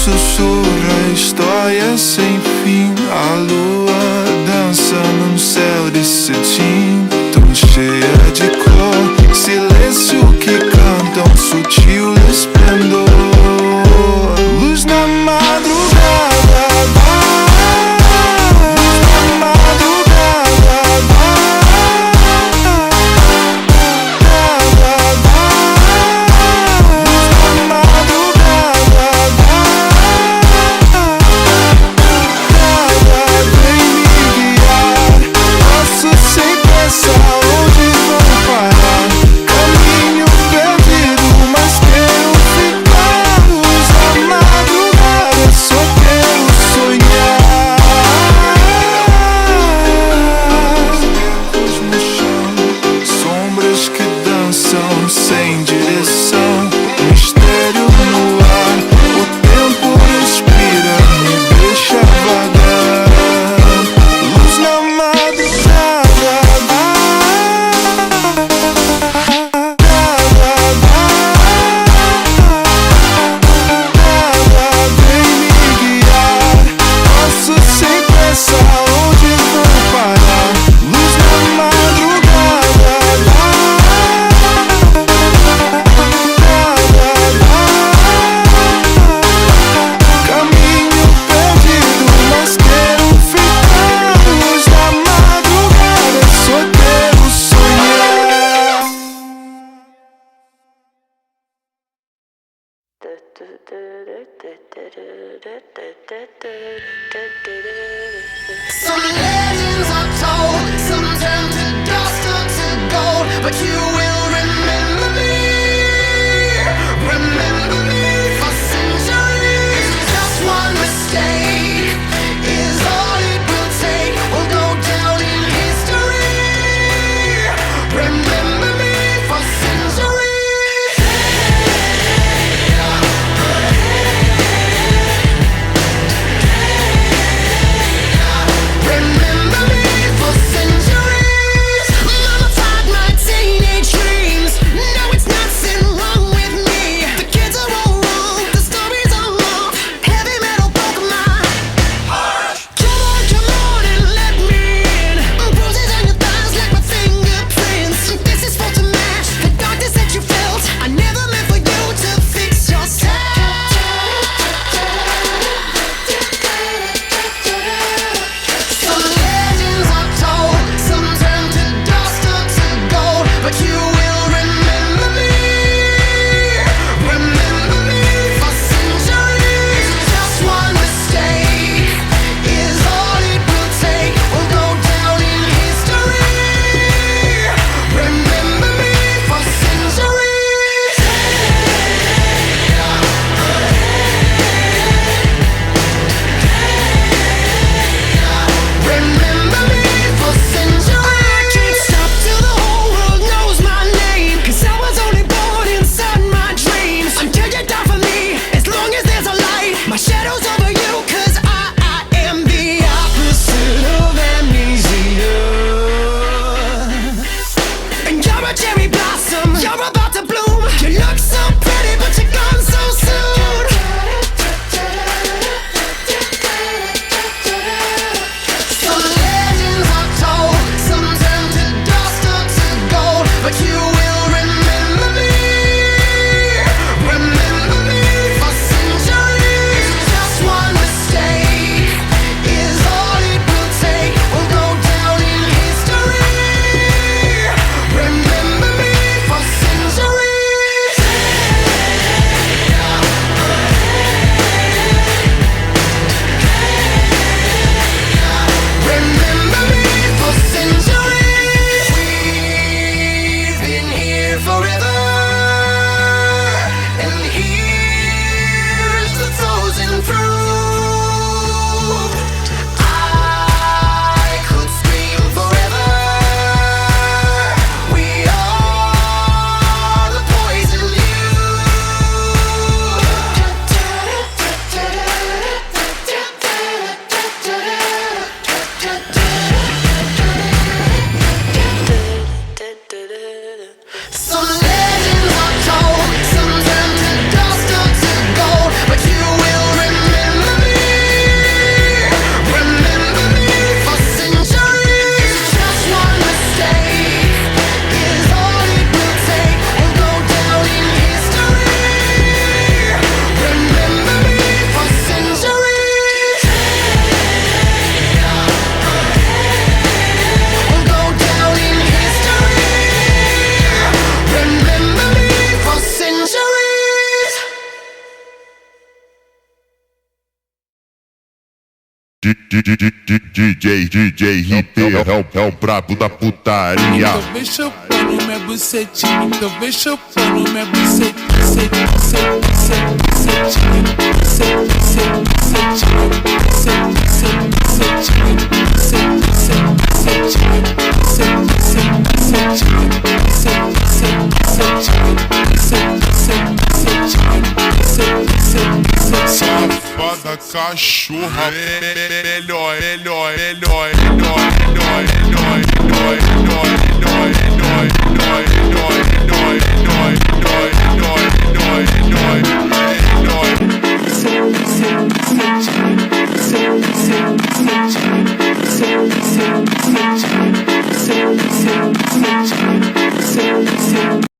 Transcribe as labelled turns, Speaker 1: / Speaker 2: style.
Speaker 1: sussurra histórias sem fim. A lua dança num céu de cetim, tão cheia de cor, silêncio que canta um sutil esplendor. Luz na madrugada, luz na madrugada, vem me guiar. Posso sem pensar onde vou parar. Caminho perdido, mas quero ficar. Luz na madrugada, só quero sonhar. Ecos no chão, sombras que dançam sem direção. Mistério no ar, o tempo respira, me deixa vagar. Luz na madrugada, vem me guiar. Posso sem pensar onde vou parar. Luz na madrugada, caminho perdido, mas quero ficar. Luz na madrugada, só quero sonhar.
Speaker 2: Some legends are told, some turn to dust or to gold, but you will remember me for centuries. Just one mistake is all it will take. We'll go down in history. Remember me for centuries. Remember me for centuries. Mama taught my teenage dreams. Now it's nothing wrong with me. The kids are all
Speaker 3: DJ RT é o brabo da putaria.
Speaker 4: Então vem chupando minha bucetinha, então vem chupando minha bucetinha, bucetinha, bucetinha, bucetinha,
Speaker 3: Safada cachorra, melhor, melhor, melhor, melhor, melhor, melhor, melhor, melhor, melhor,